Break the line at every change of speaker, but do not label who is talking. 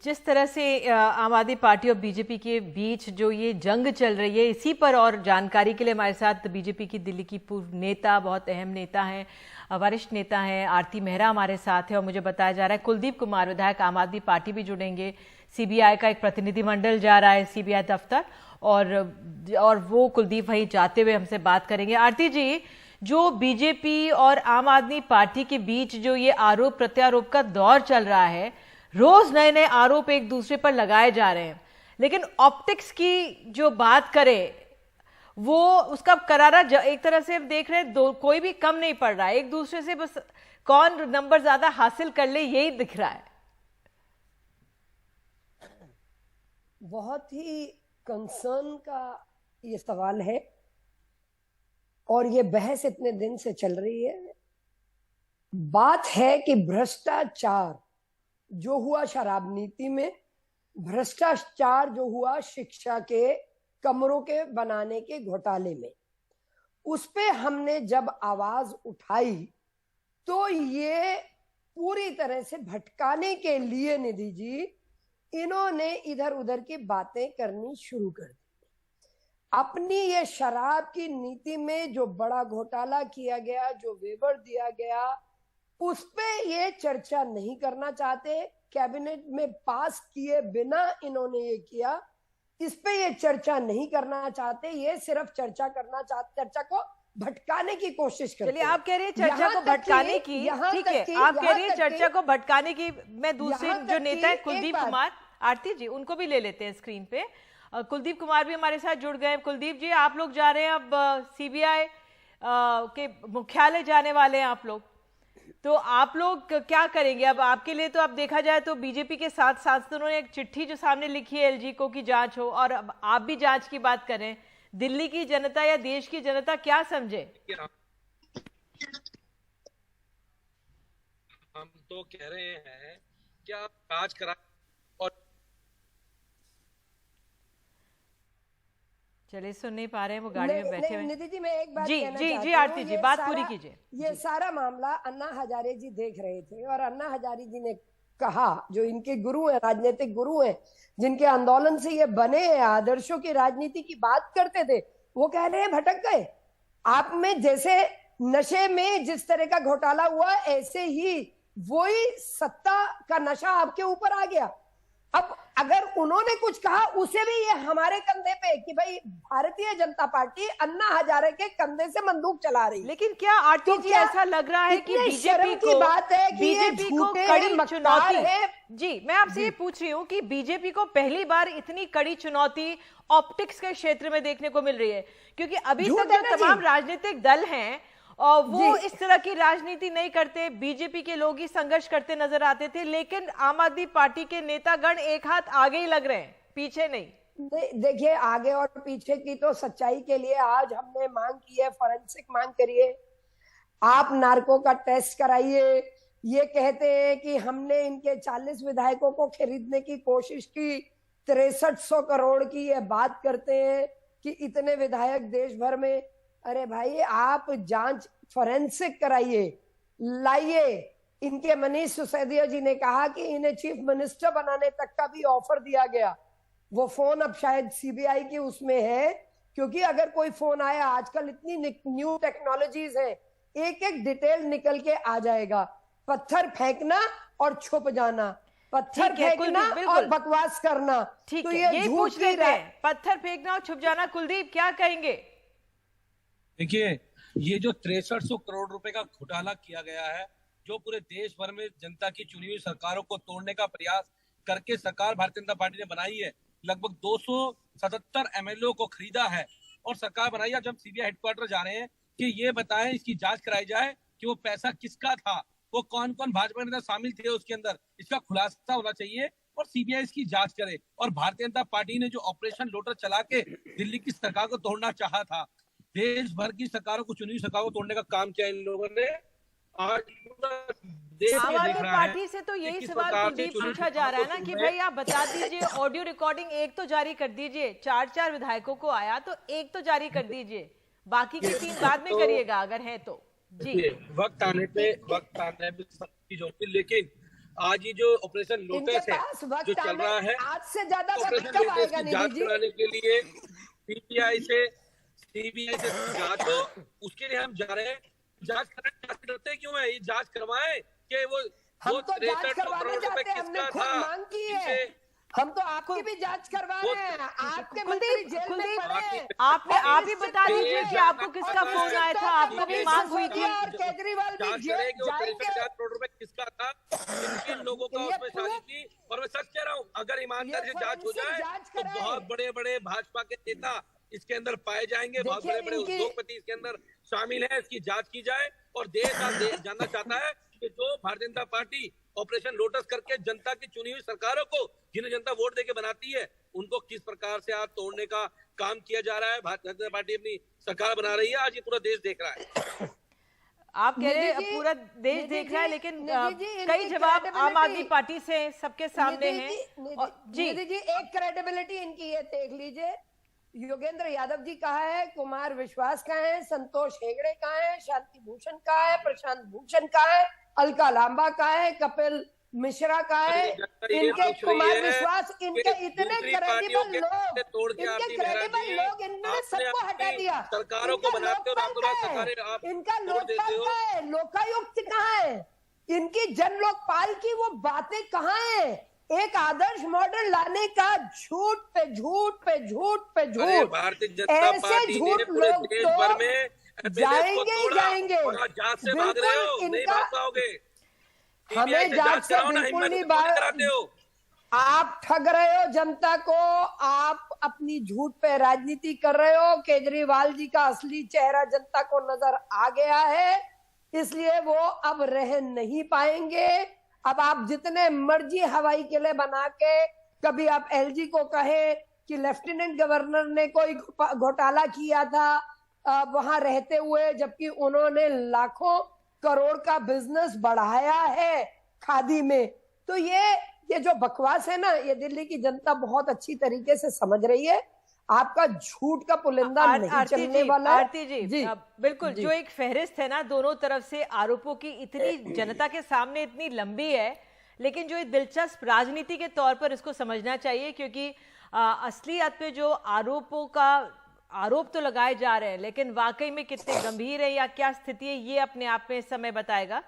जिस तरह से आम आदमी पार्टी और बीजेपी के बीच जो ये जंग चल रही है, इसी पर और जानकारी के लिए हमारे साथ बीजेपी की दिल्ली की पूर्व नेता, बहुत अहम नेता हैं, वरिष्ठ नेता हैं, आरती मेहरा हमारे साथ है। और मुझे बताया जा रहा है कुलदीप कुमार विधायक आम आदमी पार्टी भी जुड़ेंगे। सीबीआई का एक प्रतिनिधिमंडल जा रहा है सीबीआई दफ्तर, और वो कुलदीप वहीं जाते हुए हमसे बात करेंगे। आरती जी, जो बीजेपी और आम आदमी पार्टी के बीच जो ये आरोप प्रत्यारोप का दौर चल रहा है, रोज नए नए आरोप एक दूसरे पर लगाए जा रहे हैं, लेकिन ऑप्टिक्स की जो बात करें वो उसका करारा एक तरह से देख रहे हैं, कोई भी कम नहीं पड़ रहा है। एक दूसरे से बस कौन नंबर ज्यादा हासिल कर ले यही दिख रहा है।
बहुत ही कंसर्न का ये सवाल है और ये बहस इतने दिन से चल रही है। बात है कि भ्रष्टाचार जो हुआ शराब नीति में, भ्रष्टाचार जो हुआ शिक्षा के कमरों के बनाने के घोटाले में, उस पे हमने जब आवाज उठाई तो ये पूरी तरह से भटकाने के लिए निधि जी इन्होंने इधर उधर की बातें करनी शुरू कर दी। अपनी ये शराब की नीति में जो बड़ा घोटाला किया गया, जो वेवर दिया गया, उस पे ये चर्चा नहीं करना चाहते। कैबिनेट में पास किए बिना इन्होंने ये किया, इस पे ये चर्चा नहीं करना चाहते। ये सिर्फ चर्चा करना चाहते, चर्चा को भटकाने की कोशिश करते।
चलिए, आप कह रहे हैं चर्चा को भटकाने की, ठीक है, आप कह रही है चर्चा को भटकाने की। मैं दूसरे जो नेता है कुलदीप कुमार, आरती जी, उनको भी ले लेते हैं स्क्रीन पे। कुलदीप कुमार भी हमारे साथ जुड़ गए। कुलदीप जी, आप लोग जा रहे हैं अब सीबीआई के मुख्यालय जाने वाले हैं आप लोग, तो आप लोग क्या करेंगे? अब आपके लिए तो अब देखा जाए तो बीजेपी के साथ सांसदों ने एक चिट्ठी जो सामने लिखी है एलजी को कि जांच हो, और अब आप भी जांच की बात करें। दिल्ली की जनता या देश की जनता क्या समझे?
हम तो कह रहे हैं कि आप जांच करा। और
चलिए, सुन नहीं पा रहे हैं, वो गाड़ी में बैठे हुए।
निधि जी, मैं एक बात
जी
कहना
जी
चाहती
जी
हूँ।
आरती जी, बात पूरी कीजिए।
ये सारा मामला अन्ना हजारे जी देख रहे थे और अन्ना हजारे जी ने कहा, जो इनके गुरु हैं, राजनीतिक गुरु हैं, जिनके आंदोलन से ये बने हैं, आदर्शों की राजनीति की बात करते थे, वो कह रहे हैं भटक गए। आप में जैसे नशे में जिस तरह का घोटाला हुआ, ऐसे ही वही सत्ता का नशा आपके ऊपर आ गया। अब अगर उन्होंने कुछ कहा, उसे भी ये हमारे कंधे पे कि भाई भारतीय जनता पार्टी अन्ना हजारे के कंधे से बंदूक चला रही।
लेकिन क्या आरती जी ऐसा लग रहा है कि बीजेपी
की बात है कि
बीजेपी को कड़ी चुनौती है? जी, मैं आपसे ये पूछ रही हूँ कि बीजेपी को पहली बार इतनी कड़ी चुनौती ऑप्टिक्स के क्षेत्र में देखने को मिल रही है, क्योंकि अभी तक जो तमाम राजनीतिक दल हैं और वो इस तरह की राजनीति नहीं करते। बीजेपी के लोग ही संघर्ष करते नजर आते थे, लेकिन आम आदमी पार्टी के नेतागण एक हाथ आगे ही लग रहे हैं, पीछे नहीं।
देखिए, आगे और पीछे की तो सच्चाई के लिए आज हमने मांग की है, फॉरेंसिक मांग करिए, आप नार्को का टेस्ट कराइए। ये कहते हैं कि हमने इनके 40 विधायकों को खरीदने की कोशिश की, 6300 करोड़ की ये बात करते हैं कि इतने विधायक देश भर में। अरे भाई, आप जांच फॉरेंसिक कराइए, लाइए। इनके मनीष सिसोदिया जी ने कहा कि इन्हें चीफ मिनिस्टर बनाने तक का भी ऑफर दिया गया। वो फोन अब शायद सीबीआई की उसमें है, क्योंकि अगर कोई फोन आया, आजकल इतनी न्यू टेक्नोलॉजीज है, एक एक डिटेल निकल के आ जाएगा। पत्थर फेंकना और छुप जाना, पत्थर फेंकना और बकवास करना,
ठीक है, ये पूछ लेते हैं। पत्थर फेंकना और छुप जाना, कुलदीप क्या कहेंगे?
देखिए, ये जो 6300 करोड़ रुपए का घोटाला किया गया है, जो पूरे देश भर में जनता की चुनी हुई सरकारों को तोड़ने का प्रयास करके सरकार भारतीय जनता पार्टी ने बनाई है। लगभग 277 एमएलए को खरीदा है और सरकार बनाई है। जब सीबीआई हेडक्वार्टर जा रहे हैं कि ये बताएं, इसकी जांच कराई जाए कि वो पैसा किसका था, वो कौन कौन भाजपा नेता शामिल थे उसके अंदर, इसका खुलासा होना चाहिए और सीबीआई इसकी जांच करे। और भारतीय जनता पार्टी ने जो ऑपरेशन लोटस चला के दिल्ली की सरकार को तोड़ना चाहा था, देश भर की सरकारों को, चुनी हुई सरकारों को तोड़ने का काम किया इन लोगों ने। आज देश
आम आदमी पार्टी से तो यही सवाल कुलदीप पूछा जा रहा है ना कि भाई आप बता दीजिए, ऑडियो रिकॉर्डिंग एक तो जारी कर दीजिए, 4-4 विधायकों को आया तो एक तो जारी कर दीजिए, बाकी की 3 बाद में करिएगा अगर है तो। जी,
वक्त आने पे सब चीज होगी, लेकिन आज ये जो ऑपरेशन
इनके
लोटस है
पास वक्त
जो चल रहा है,
आज से ज्यादा वक्त
ऑपरेशन
कब
लोटस
आएगा
की
निधि
जांच
जी?
कराने के लिए सीबीआई से जांच हो, उसके लिए हम जा रहे हैं। जांच कराने डरते क्यों है? ये जांच करवाएं कि वो
हम तो जांच
63
करवाना
करोड़ रुपए
चाहते हैं, हमने
किसका
खुद
था?
मांग की है।
जिसे
हम तो आपकी भी जांच करवा रहे हैं। आपके मंत्री जेल में
कुलदीप,
पड़े हैं।
आपने
और
आप ही
इससे
बता दीजिए
पहले
कि आपको किसका
और
फोन आया था, आपको भी
मनीष
मांग हुई थी।
सिसोदिया और केजरीवाल भी
जांच
जेल
करें कि वो
जाएंगे।
63,000 करोड़ रुपए किसका था, किन लोगों का
ये
उसमें शादी थी। और मैं सच कह रहा हूँ, अगर ईमानदारी से जांच हो
फोरेंसिक
जाए
जांच
तो
कराएं।
बहुत बड़े बड़े भाजपा के नेता इसके अंदर पाए जाएंगे, बहुत
देखिए,
बड़े बड़े
इनकी-
उद्योगपति इसके अंदर शामिल है। इसकी जांच की जाए और देश आज जानना चाहता है कि जो Bharatiya Janata party operation lotus करके जनता की चुनी हुई सरकारों को, जिन्हें जनता वोट देके बनाती है, उनको किस प्रकार से आज तोड़ने का काम किया जा रहा है। भारतीय जनता पार्टी अपनी सरकार बना रही है, आज ये पूरा देश देख रहा है।
आप कह रहे हैं
निधि जी,
पूरा देश
निधि
देख रहा है,
जी,
लेकिन
निधि जी,
कई
इनकी
जवाब आम आदमी
credibility-
पार्टी से सबके सामने हैं। जी,
निधि जी, एक क्रेडिबिलिटी इनकी ये देख लीजिए। योगेंद्र यादव जी कहाँ है, कुमार विश्वास कहाँ है, संतोष हेगड़े कहाँ है, शांति भूषण कहाँ है, प्रशांत भूषण कहाँ है, अलका लांबा कहाँ है, कपिल मिश्रा कहाँ है, इनके कुमार विश्वास, इनके इतने क्रेडिबल लोग, इनके क्रेडिबल लोग, इन्होंने सबको हटा दिया।
सरकारों को बनाते हो, रातों रात सरकारें आप
इनका
तोड़ देते
लोकपाल
हो।
कहाँ है, लोकायुक्त कहाँ है, इनकी जन लोकपाल की वो बातें कहाँ है? एक आदर्श मॉडल लाने का झूठ पे झूठ पे झूठ पे
अरे
झूठ,
भारतीय जनता
ऐसे
पार्टी ने
झूठ
पूरे
लोग
देश भर
तो
में
जाएंगे ही
तोड़ा
जाएंगे।
और आज जांच से भाग रहे हो,
बिल्कुल
नहीं
इनका-
भाग पाओगे।
हमें
CBI
जांच से
कराओ ना,
बिल्कुल
हिम्मत
नहीं
से क्यों कराते हो।
आप ठग रहे हो जनता को, आप अपनी झूठ पे राजनीति कर रहे हो। केजरीवाल जी का असली चेहरा जनता को नजर आ गया है, इसलिए वो अब रह नहीं पाएंगे। अब आप जितने मर्जी हवाई किले बना के, कभी आप एलजी को कहे कि लेफ्टिनेंट गवर्नर ने कोई घोटाला किया था वहां रहते हुए, जबकि उन्होंने लाखों करोड़ का बिजनेस बढ़ाया है खादी में। तो ये जो बकवास है ना, ये दिल्ली की जनता बहुत अच्छी तरीके से समझ रही है। आपका झूठ का पुलिंदा नहीं चलने वाला है।
आरती जी, बिल्कुल, जो एक फहरिस्त है ना दोनों तरफ से आरोपों की, इतनी जनता के सामने इतनी लंबी है, लेकिन जो दिलचस्प राजनीति के तौर पर इसको समझना चाहिए, क्योंकि असलियत पे जो आरोप तो लगाए जा रहे हैं, लेकिन वाकई में कितने गंभीर है या क्या स्थिति है, ये अपने आप में समय बताएगा।